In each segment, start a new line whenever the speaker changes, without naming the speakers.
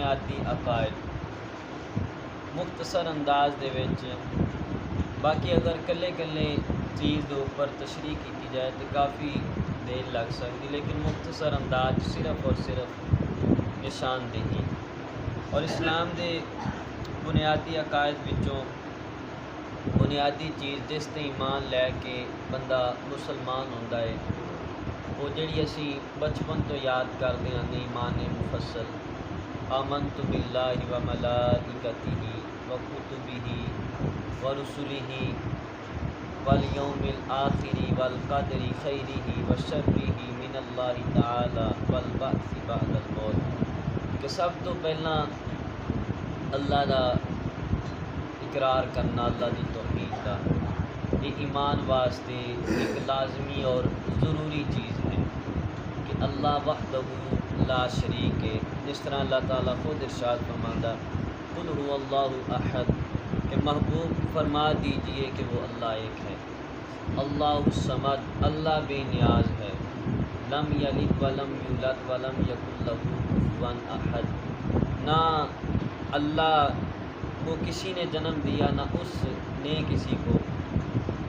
بنیادی عقائد مختصر انداز دے وچ، باقی اگر کلے کلے چیز دے اوپر تشریح کی جائے تو کافی دیر لگ سکتی، لیکن مختصر انداز صرف اور صرف نشاندہی اور اسلام دے بنیادی عقائد وچوں بنیادی چیز جس تے ایمان لے کے بندہ مسلمان ہوندا ہے، وہ جڑی اسی بچپن تو یاد کردے ہیں ایمان مفصل، آمنت باللہ و ملائکتہ و کتبہ و رسلہ والیوم الآخر والقدر خیرہ و شرہ من اللہ تعالی والبعث بعد الموت، کہ سب تو پہلا اللہ دا اقرار کرنا، اللہ دی توحید دا، یہ ایمان واسطے ایک لازمی اور ضروری چیز ہے کہ اللہ وحدہ لا شریک ہے، جس طرح اللہ تعالیٰ خود ارشاد فرماتا قل هو اللہ احد، کہ محبوب فرما دیجئے کہ وہ اللہ ایک ہے، اللہ الصمد، اللہ بے نیاز ہے، لم یلد ولم یولد ولم یکن لہ کفوا احد، نہ اللہ کو کسی نے جنم دیا نہ اس نے کسی کو،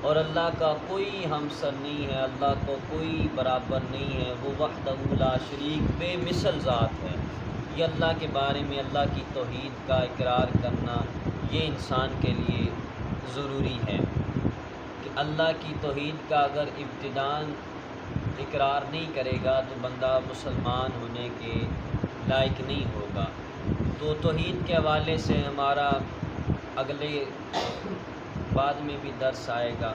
اور اللہ کا کوئی ہمسر نہیں ہے، اللہ کو کوئی برابر نہیں ہے، وہ وحدہ لا شریک بے مثل ذات ہے۔ یہ اللہ کے بارے میں اللہ کی توحید کا اقرار کرنا یہ انسان کے لیے ضروری ہے کہ اللہ کی توحید کا اگر ابتداً اقرار نہیں کرے گا تو بندہ مسلمان ہونے کے لائق نہیں ہوگا۔ تو توحید کے حوالے سے ہمارا اگلے بعد میں بھی درس آئے گا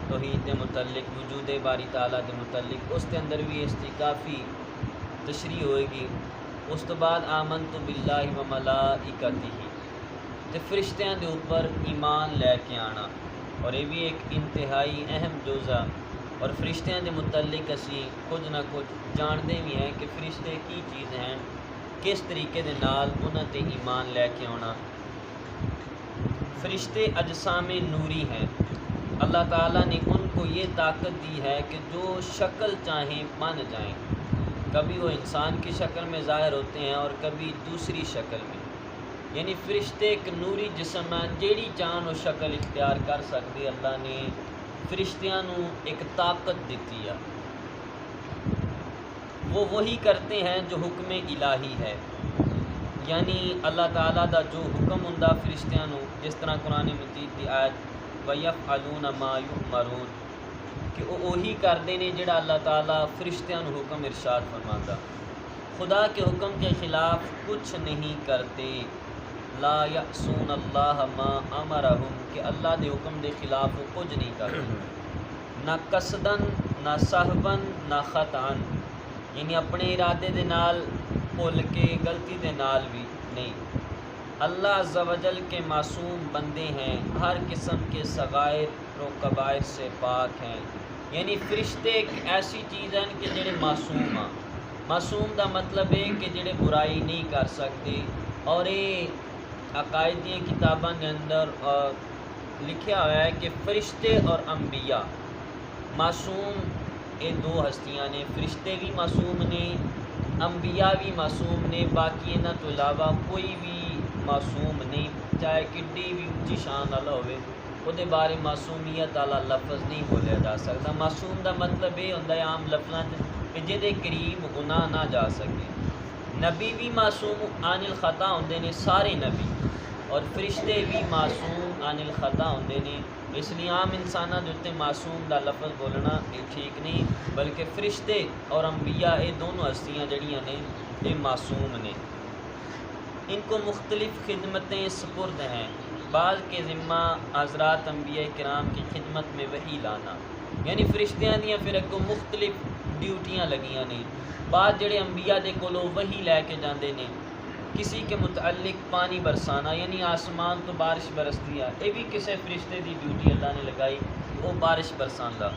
توحید کے متعلق، وجود باری تعالیٰ کے متعلق، اس کے اندر بھی اس کی کافی تشریح ہوئے گی۔ اس تو بعد آمنت باللہ و ملائکتہ، تے فرشتیاں دے اوپر ایمان لے کے آنا، اور یہ بھی ایک انتہائی اہم جزء، اور فرشتیاں دے متعلق اسی کچھ نہ کچھ جانتے بھی ہیں کہ فرشتے کی چیز ہیں، کس طریقے دے نال انہاں تے ایمان لے کے آنا۔ فرشتے اجسام نوری ہیں، اللہ تعالیٰ نے ان کو یہ طاقت دی ہے کہ جو شکل چاہیں بن جائیں، کبھی وہ انسان کی شکل میں ظاہر ہوتے ہیں اور کبھی دوسری شکل میں، یعنی فرشتے ایک نوری جسم ہے، جیڑی چاہن وہ شکل اختیار کر سکتے۔ اللہ نے فرشتیاں نو ایک طاقت دیتی ہے، وہ وہی کرتے ہیں جو حکم الہی ہے، یعنی اللہ تعالیٰ دا جو حکم ہوندا فرشتیاں نو، جس طرح قرآن مجید دی آیت وَيَفْعَلُونَ مَا يُؤْمَرُونَ، کہ وہ وہی کردے نے جڑا اللہ تعالیٰ فرشتیاں نو حکم ارشاد فرماتا۔ خدا کے حکم کے خلاف کچھ نہیں کرتے، لا یعصون اللہ ما امرہم، کہ اللہ دے حکم دے خلاف وہ کچھ نہیں کرتے، نہ قصدن نہ سہون نہ خطأن، یعنی اپنے ارادے دے نال بھول کے غلطی دے نال بھی نہیں۔ اللہ عز و جل کے معصوم بندے ہیں، ہر قسم کے صغائر و کبائر سے پاک ہیں، یعنی فرشتے ایک ایسی چیز ہیں کہ جڑے معصوم ہیں۔ معصوم دا مطلب ہے کہ جڑے برائی نہیں کر سکتے، اور یہ عقائدی کتاباں کے اندر لکھیا ہوا ہے کہ فرشتے اور انبیاء معصوم، یہ دو ہستیاں نے، فرشتے بھی معصوم نے، انبیاء بھی معصوم نے، باقی انہاں تو علاوہ کوئی بھی معصوم نہیں، چاہے کڈی بھی اونچی شان والا ہوئے، وہ دے بارے معصومیت والا لفظ نہیں بولیا جا سکتا۔ معصوم دا مطلب یہ ہوتا ہے عام لفظاں کہ جہدے قریب گناہ نہ جا سکے۔ نبی بھی معصوم عن الخطا ہوندے نے، سارے نبی، اور فرشتے بھی معصوم عن الخطا ہوندے نے، اس لیے عام انساناں دے اتنے معصوم دا لفظ بولنا یہ ٹھیک نہیں، بلکہ فرشتے اور انبیاء یہ دونوں ہستیاں جڑیاں نے یہ معصوم نے۔ ان کو مختلف خدمتیں سپرد ہیں، بعض کے ذمہ حضرات انبیاء کرام کی خدمت میں وحی لانا، یعنی فرشتیاں دیاں پھر اگوں مختلف ڈیوٹیاں لگیاں نے، بعض جڑے انبیاء دے کولوں وحی لے کے جاندے نے، کسی کے متعلق پانی برسانا، یعنی آسمان تو بارش برستی ہے، یہ بھی کسی فرشتے دی ڈیوٹی اللہ نے لگائی، وہ بارش برساندا۔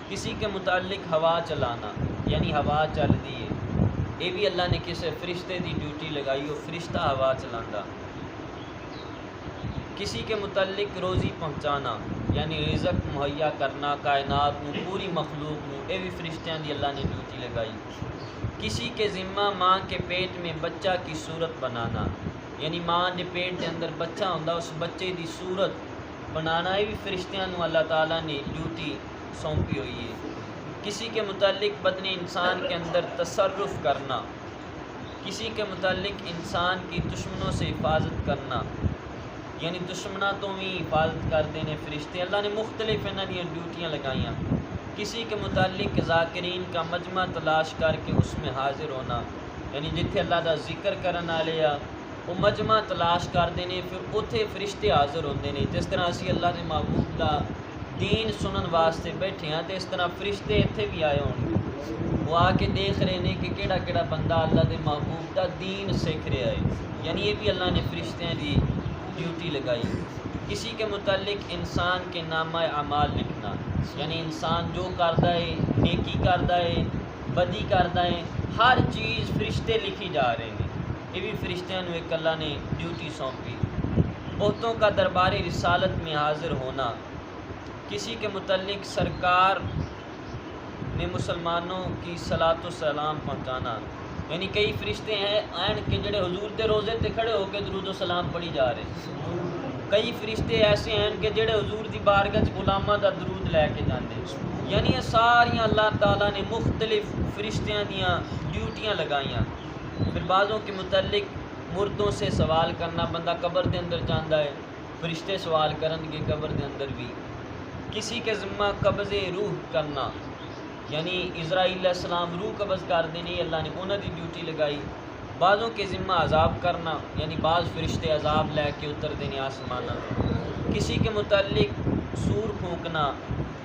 کسی کے متعلق ہوا چلانا، یعنی ہوا چل دی ہے، یہ بھی اللہ نے کسی فرشتے دی ڈیوٹی لگائی، وہ فرشتہ ہوا چلاندا۔ کسی کے متعلق روزی پہنچانا، یعنی رزق مہیا کرنا کائنات نو پوری مخلوق نو، یہ بھی فرشتیاں دی اللہ نے ڈیوٹی لگائی۔ کسی کے ذمہ ماں کے پیٹ میں بچہ کی صورت بنانا، یعنی ماں کے پیٹ کے اندر بچہ ہوندا اس بچے دی صورت بنانا، یہ بھی فرشتیاں نو اللہ تعالیٰ نے ڈیوٹی سونپی ہوئی ہے۔ کسی کے متعلق بدن انسان کے اندر تصرف کرنا، کسی کے متعلق انسان کی دشمنوں سے حفاظت کرنا، یعنی دشمنوں تو بھی حفاظت کرتے ہیں فرشتے، اللہ نے مختلف انہاں دی ڈیوٹیاں لگائیاں۔ کسی کے متعلق ذاکرین کا مجمع تلاش کر کے اس میں حاضر ہونا، یعنی جتھے اللہ دا ذکر کرن والے آ وہ مجمع تلاش کرتے ہیں، پھر اتھے فرشتے حاضر ہوندے نے۔ جس طرح اسی اللہ دے محبوب دا دین سنن واسطے بیٹھے ہیں، تو اس طرح فرشتے اتھے بھی آئے ہون گے، وہ آ کے دیکھ رہے ہیں کہ کیڑا کیڑا بندہ اللہ دے محبوب دا دین سیکھ رہا ہے، یعنی یہ بھی اللہ نے فرشتیاں دی ڈیوٹی لگائی۔ کسی کے متعلق انسان کے نامہ اعمال لکھنا، یعنی انسان جو کرتا ہے، نیکی کرتا ہے، بدی کرتا ہے، ہر چیز فرشتے لکھی جا رہے ہیں، یہ بھی فرشتیاں نو ایک اللہ نے ڈیوٹی سونپی۔ بہتوں کا دربار رسالت میں حاضر ہونا، کسی کے متعلق سرکار نے مسلمانوں کی صلاۃ و سلام پہنچانا، یعنی کئی فرشتے ہیں کہ جڑے حضور دے روزے تے کھڑے ہو کے درود و سلام پڑھی جا رہے ہیں، کئی فرشتے ایسے ہیں کہ جڑے حضور دی بارگاہ وچ غلاماں دا درود لے کے جاندے، یعنی یہ ساریاں اللہ تعالیٰ نے مختلف فرشتیاں دیاں ڈیوٹیاں لگائیاں۔ پھر بعضوں کے متعلق مردوں سے سوال کرنا، بندہ قبر دے اندر جاندا ہے، فرشتے سوال کرن گے قبر دے اندر بھی۔ کسی کے ذمہ قبض روح کرنا، یعنی اسرائیل علیہ السلام روح قبض کر دینی، اللہ نے انہاں دی ڈیوٹی لگائی۔ بعضوں کے ذمہ عذاب کرنا، یعنی بعض فرشتے عذاب لے کے اتر دینے آسمانہ۔ کسی کے متعلق سور پھونکنا،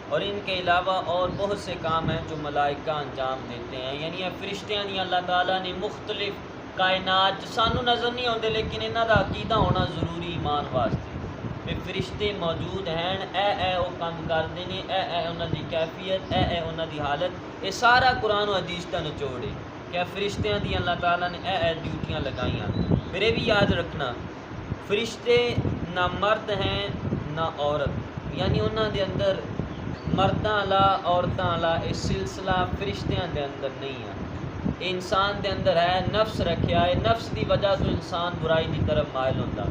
اور ان کے علاوہ اور بہت سے کام ہیں جو ملائکہ انجام دیتے ہیں، یعنی یہ فرشتیاں دی اللہ تعالیٰ نے مختلف کائنات سانو نظر نہیں آتے، لیکن انہاں دا عقیدہ ہونا ضروری ایمان واسطے۔ پھر فرشتے موجود ہیں، اے وہ کام کرتے ہیں، اے انہاں دی کیفیت، اے انہاں دی حالت، یہ سارا قرآن و حدیث دا نچوڑ ہے کہ فرشتیاں دی اللہ تعالیٰ نے اے ڈیوٹیاں لگائیاں۔ پھر یہ بھی یاد رکھنا فرشتے نہ مرد ہیں نہ عورت، یعنی انہاں دے اندر مرداں والا عورتاں والا یہ سلسلہ فرشتیاں دے اندر نہیں ہے، انسان دے اندر ہے، نفس رکھیا ہے، نفس دی وجہ تو انسان برائی دی طرف مائل ہوتا،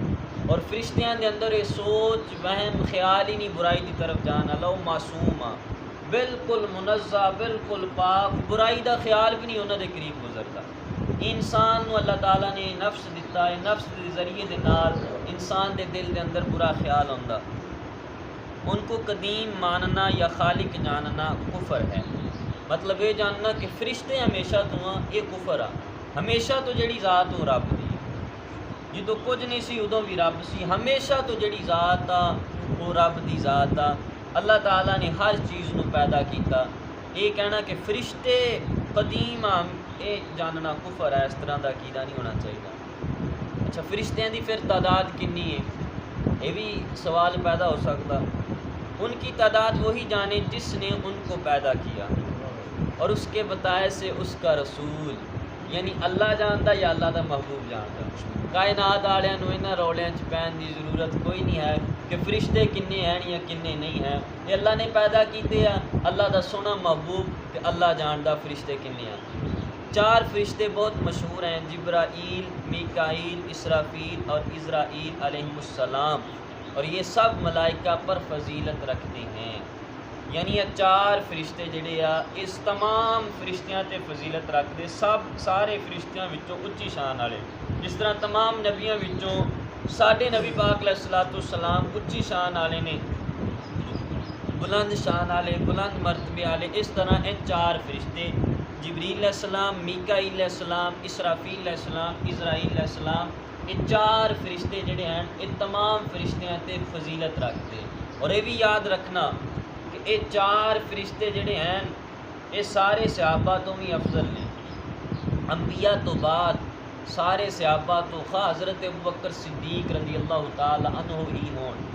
اور فرشتیاں دے اندر یہ سوچ وہم خیال ہی نہیں برائی دی طرف جانا، لو معصوم آ بالکل منزہ بالکل پاک، برائی دا خیال بھی نہیں انہاں دے قریب گزرتا۔ انسان نو اللہ تعالیٰ نے نفس دیتا ہے، نفس دے ذریعے دے نال انسان دے دل دے اندر برا خیال ہوندا، ان کو قدیم ماننا یا خالق جاننا کفر ہے۔ مطلب یہ جاننا کہ فرشتے ہمیشہ تو ہاں، یہ کفر آ، ہمیشہ تو جڑی ذات ہوں رب دی، جدو کچھ نہیں سی ادو بھی رب سی، ہمیشہ تو جڑی ذات آ وہ رب دی ذات آ۔ اللہ تعالیٰ نے ہر چیز نو پیدا کیتا، یہ کہنا کہ فرشتے قدیم آ یہ جاننا کفر ہے، اس طرح دا عقیدہ نہیں ہونا چاہیے۔ اچھا فرشتیاں دی پھر تعداد کنی ہے، یہ بھی سوال پیدا ہو سکتا۔ ان کی تعداد وہی جانے جس نے ان کو پیدا کیا، اور اس کے بتائے سے اس کا رسول، یعنی اللہ جانتا یا اللہ دا محبوب جانتا۔ کائنات والوں نو انہاں رولیاں چ پین دی ضرورت کوئی نہیں ہے کہ فرشتے کنے ہیں یا کنے نہیں ہیں، یہ اللہ نے پیدا کیتے ہیں، اللہ دا سونا محبوب کہ اللہ جانتا فرشتے کنے ہیں۔ 4 فرشتے بہت مشہور ہیں، جبرائیل، میکائیل، اسرافیل اور عزرائیل علیہم السلام، اور یہ سب ملائکہ پر فضیلت رکھتے ہیں، یعنی یہ 4 فرشتے جڑے آ اس تمام فرشتیاں تے فضیلت رکھتے، سارے فرشتیاں وچوں اچھی شان والے، جس طرح تمام نبیاں وچوں ساڈے نبی پاک علیہ الصلوۃ والسلام اچھی شان والے نے، بلند شان والے، بلند مرتبے والے، اس طرح ان 4 فرشتے جبریل علیہ السلام، میکائیل علیہ السلام، اسرافیل علیہ السلام، عزرائیل علیہ السلام، یہ 4 فرشتے جڑے ہیں یہ تمام فرشتیاں تے فضیلت رکھتے، اور یہ بھی یاد رکھنا کہ یہ 4 فرشتے جڑے ہیں یہ سارے صحابہ تو بھی افضل نے، انبیاء تو بعد سارے صحابہ تو خواہ حضرت ابوبکر صدیق رضی اللہ تعالی عنہ ہی ہون،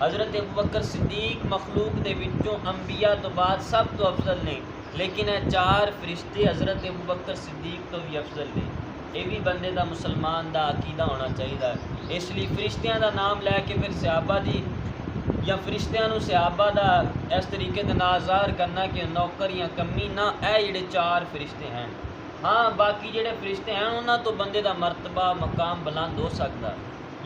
حضرت ابوبکر صدیق مخلوق دے وچوں انبیاء تو بعد سب تو افضل نے، لیکن یہ 4 فرشتے حضرت ابوبکر صدیق تو بھی افضل نے، یہ بھی بندے دا مسلمان دا عقیدہ ہونا چاہیے۔ اس لیے فرشتیاں دا نام لے کے پھر صحابہ دی یا فرشتیاں نو صحابہ دا اس طریقے دے نازار کرنا کہ نوکر یا کمی نہ، اے جڑے چار فرشتے ہیں۔ ہاں باقی جڑے فرشتے ہیں انہاں تو بندے دا مرتبہ مقام بلند ہو سکتا،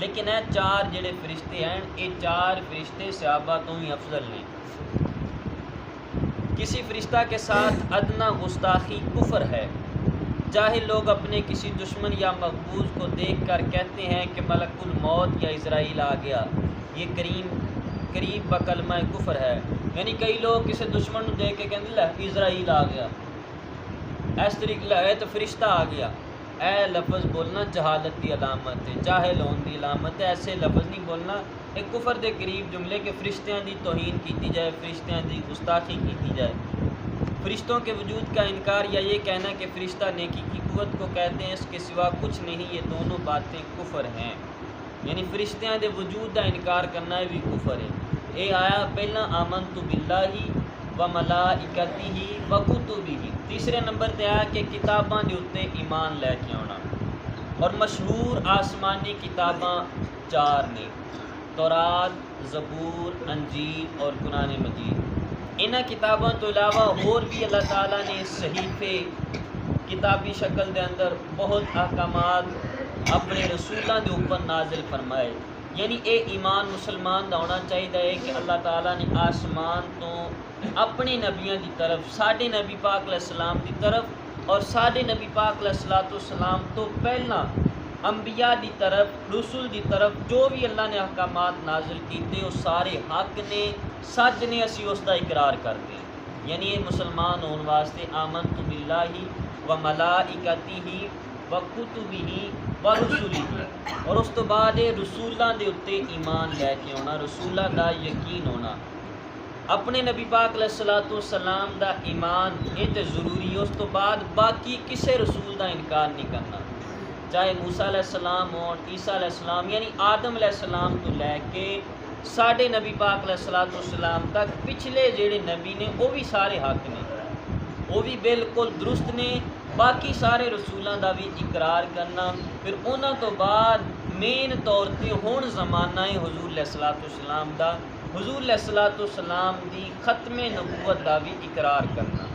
لیکن اے چار جڑے فرشتے ہیں یہ چار فرشتے صحابہ تو ہی افضل ہیں۔ کسی فرشتہ کے ساتھ ادنا گستاخی کفر ہے۔ جاہل لوگ اپنے کسی دشمن یا مقبوض کو دیکھ کر کہتے ہیں کہ ملک الموت یا اسرائیل آ گیا، یہ قریب بکلمہ کفر ہے۔ یعنی کئی لوگ کسی دشمن کو دیکھ کے کہتے ہیں اسرائیل آ گیا، اس طریقے ہے تو فرشتہ آ گیا۔ اے لفظ بولنا جہالت کی علامت ہے، جاہل ہون کی علامت ہے، ایسے لفظ نہیں بولنا۔ ایک کفر دے قریب جملے کہ فرشتیاں دی توہین کیتی جائے، فرشتیاں دی گستاخی کیتی جائے۔ فرشتوں کے وجود کا انکار یا یہ کہنا کہ فرشتہ نیکی کی قوت کو کہتے ہیں اس کے سوا کچھ نہیں، یہ دونوں باتیں کفر ہیں۔ یعنی فرشتیاں دے وجود کا انکار کرنا بھی کفر ہے۔ یہ آیا پہلا آمنت باللہ و ملائکتہ و کتبہ، تیسرے نمبر تے آیا کہ کتاباں دے اوتے ایمان لے کے آنا، اور مشہور آسمانی کتاباں چار نے، تورات، زبور، انجیل اور قرآن مجید۔ انہاں کتابوں تو علاوہ اور بھی اللہ تعالیٰ نے صحیفے کتابی شکل دے اندر بہت احکامات اپنے رسولاں دے اوپر نازل فرمائے۔ یعنی اے ایمان مسلمان دا ہونا چاہیے کہ اللہ تعالیٰ نے آسمان تو اپنے نبیوں دی طرف، ساڈے نبی پاک علیہ السلام دی طرف اور ساڈے نبی پاک علیہ السلام تو پہلا انبیاء دی طرف، رسول دی طرف جو بھی اللہ نے احکامات نازل کیتے وہ سارے حق نے، سچ نے، اسی اس دا اقرار کرتے ہیں۔ یعنی یہ مسلمان ہون واسطے آمنت باللہ و ملائکتہ و کتبہ و رسلہ، اور اس تو بعد رسولاں دے اتے ایمان لے کے ہونا، رسولاں دا یقین ہونا۔ اپنے نبی پاک علیہ السلام دا ایمان یہ تے ضروری ہے، اس تو بعد باقی کسے رسول دا انکار نہیں کرنا، چاہے موسیٰ علیہ السلام ہون، عیسیٰ علیہ السلام، یعنی آدم علیہ السلام تو لے کے ساڈے نبی پاک علیہ السلام تک پچھلے جڑے نبی نے وہ بھی سارے حق نے، وہ بھی بالکل درست نے۔ باقی سارے رسولاں دا بھی اقرار کرنا۔ پھر انہاں تو بعد مین طور تے ہون زمانہ ہے حضور علیہ السلام دا، حضور علیہ السلام دی ختم نبوت دا بھی اقرار کرنا۔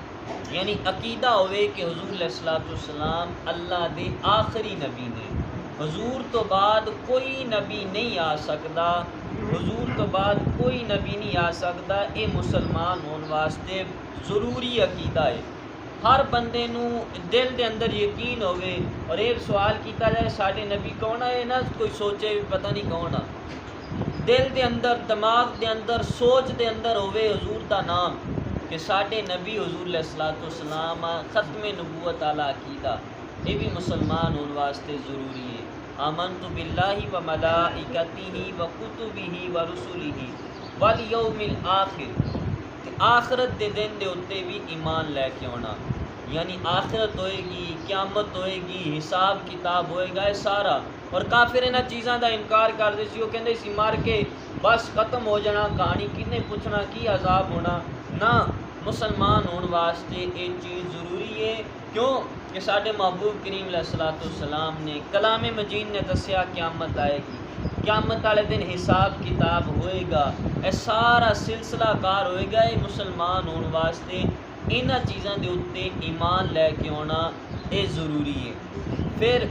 یعنی عقیدہ ہوئے کہ حضور علیہ السلام اللہ دے آخری نبی نے، حضور تو بعد کوئی نبی نہیں آ سکتا، حضور تو بعد کوئی نبی نہیں آ سکتا۔ اے مسلمان ہون واسطے ضروری عقیدہ ہے۔ ہر بندے نو دل دے اندر یقین ہوئے، اور ایک سوال کیتا جائے ساڈے نبی کون ہے، نہ کوئی سوچے پتہ نہیں کون ہے، دل دے اندر، دماغ دے اندر، سوچ دے اندر ہوئے حضور دا نام کہ ساڈے نبی حضور علیہ السلام ختم نبوت والا عقیدہ، یہ بھی مسلمان ہون واسطے ضروری ہے۔ آمنت باللہ و ملائکتہ و کتبہ و رسلہ والیوم الآخر، آخرت دے دن دے اتے بھی ایمان لے کے ہونا۔ یعنی آخرت ہوئے گی، قیامت ہوئے گی، حساب کتاب ہوئے گا، یہ سارا۔ اور کافر انہاں چیزاں دا انکار کرتے سی، وہ کہندے سی مار کے بس ختم ہو جانا، کہانی کنے پوچھنا کی عذاب ہونا۔ نہ، مسلمان ہون واسطے یہ چیز ضروری ہے۔ کیوں کہ ساڈے محبوب کریم علیہ السلام نے کلام مجید نے دسیا قیامت آئے گی، قیامت والے دن حساب کتاب ہوئے گا، یہ سارا سلسلہ کار ہوئے گا۔ یہ مسلمان ہون واسطے انہاں چیزاں دے اوتے ایمان لے کے ہونا یہ ضروری ہے۔ پھر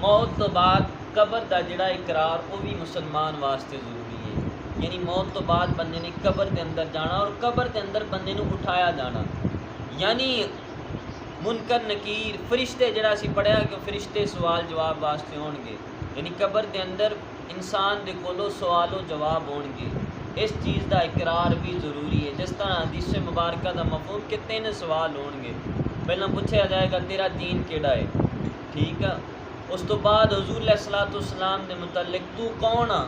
موت تو بعد قبر دا جڑا اقرار وہ بھی مسلمان واسطے ضروری ہے۔ یعنی موت تو بعد بندے نے قبر دے اندر جانا، اور قبر دے اندر بندے نے اٹھایا جانا۔ یعنی منکر نکیر فرشتے جڑا سی پڑھیا کہ فرشتے سوال جواب واسطے ہون گے، یعنی قبر دے اندر انسان دے کولو سوال و جواب ہون گے۔ اس چیز دا اقرار بھی ضروری ہے، جس طرح حدیث مبارکہ دا مفہوم کہ 3 سوال ہون گے۔ پہلا پوچھا جائے گا تیرا دین کیڑا ہے، ٹھیک ہے، اس تو بعد حضور علیہ السلام دے متعلق تو کون آ،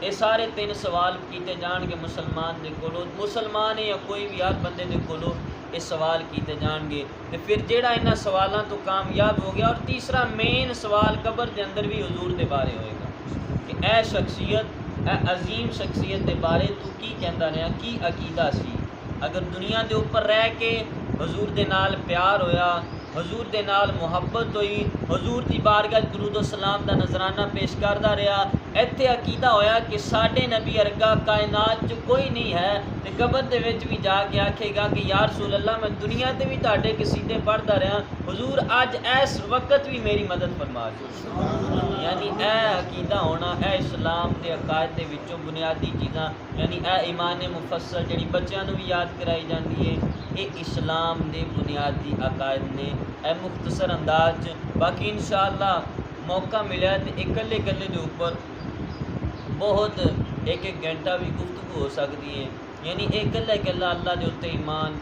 یہ سارے 3 سوال کیتے جان گے مسلمان دے کولو، مسلمان ہے یا کوئی بھی ہر بندے دے کولو یہ سوال کیتے جان گے۔ تو پھر جیڑا انہاں سوالاں تو کامیاب ہو گیا، اور تیسرا مین سوال قبر دے اندر بھی حضور دے بارے ہوئے گا کہ اے شخصیت، اے عظیم شخصیت دے بارے تو کی کہندا رہا، کی عقیدہ سی۔ اگر دنیا دے اوپر رہ کے حضور دے نال پیار ہویا، حضور دے نال محبت ہوئی، حضور دی بارگاہ درود و سلام دا نذرانہ پیش کردہ رہا، ਇੱਥੇ ਅਕੀਦਾ ਹੋਇਆ ਕਿ ਸਾਡੇ ਨਬੀ ਅਰਗਾ ਕਾਇਨਾਤ 'ਚ ਕੋਈ ਨਹੀਂ ਹੈ, ਤੇ ਕਬਰ ਦੇ ਵਿੱਚ ਵੀ ਜਾ ਕੇ ਆਖੇਗਾ ਕਿ ਯਾ ਰਸੂਲ ਅੱਲਾਹ ਮੈਂ ਦੁਨੀਆ ਤੇ ਵੀ ਤੁਹਾਡੇ ਕਸੀਦੇ ਪੜ੍ਹਦਾ ਰਿਹਾ, ਹਜ਼ੂਰ ਅੱਜ ਇਸ ਵਕਤ ਵੀ ਮੇਰੀ ਮਦਦ ਫਰਮਾ ਦਿਓ۔ یعنی اے عقیدہ ہونا، اے اسلام دے عقائد دے وچوں بنیادی چیزاں، یعنی اے ایمان مفصل جڑی بچیاں نو بھی یاد کرائی جاندی ہے، اے اسلام دے بنیادی عقائد نے اے مختصر انداز چ۔ باقی انشاءاللہ موقع ملیا تے اکلے کلے دے اوپر بہت ایک گھنٹہ بھی گفتگو ہو سکتی ہے، یعنی ایک کلے کلا اللہ دے اوتے ایمان،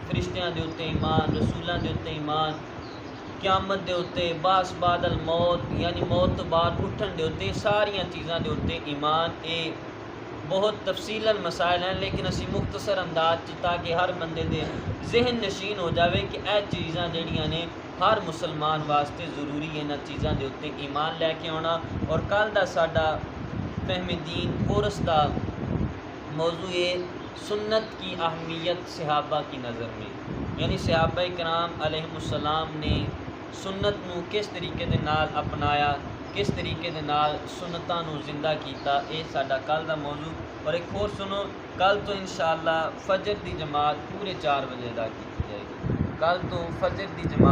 فرشتیاں دے اوتے ایمان، رسولاں دے اوتے ایمان، قیامت دے اوتے، باس بعد الموت یعنی موت تو بعد اٹھن دے اوتے، ساریاں چیزاں دے اوتے ایمان، اے بہت تفصیلاً مسائل ہیں، لیکن اسی مختصر انداز چ تاکہ ہر بندے دے ذہن نشین ہو جاوے کہ اے چیزاں جڑیاں نے ہر مسلمان واسطے ضروری ہے انہاں چیزاں دے اوتے ایمان لے کے آنا۔ اور کل دا ساڈا فہم دین کورس دا موضوع ہے سنت کی اہمیت صحابہ کی نظر میں، یعنی صحابہ کرام علیہم السلام نے سنت نو کس طریقے دے نال اپنایا، کس طریقے دے نال سنتاں نو زندہ کیتا، اے ساڈا کل دا موضوع۔ اور ایک اور سنو، کل تو انشاءاللہ فجر دی جماعت پورے 4 بجے ادا کی جائے گی، کل تو فجر دی جماعت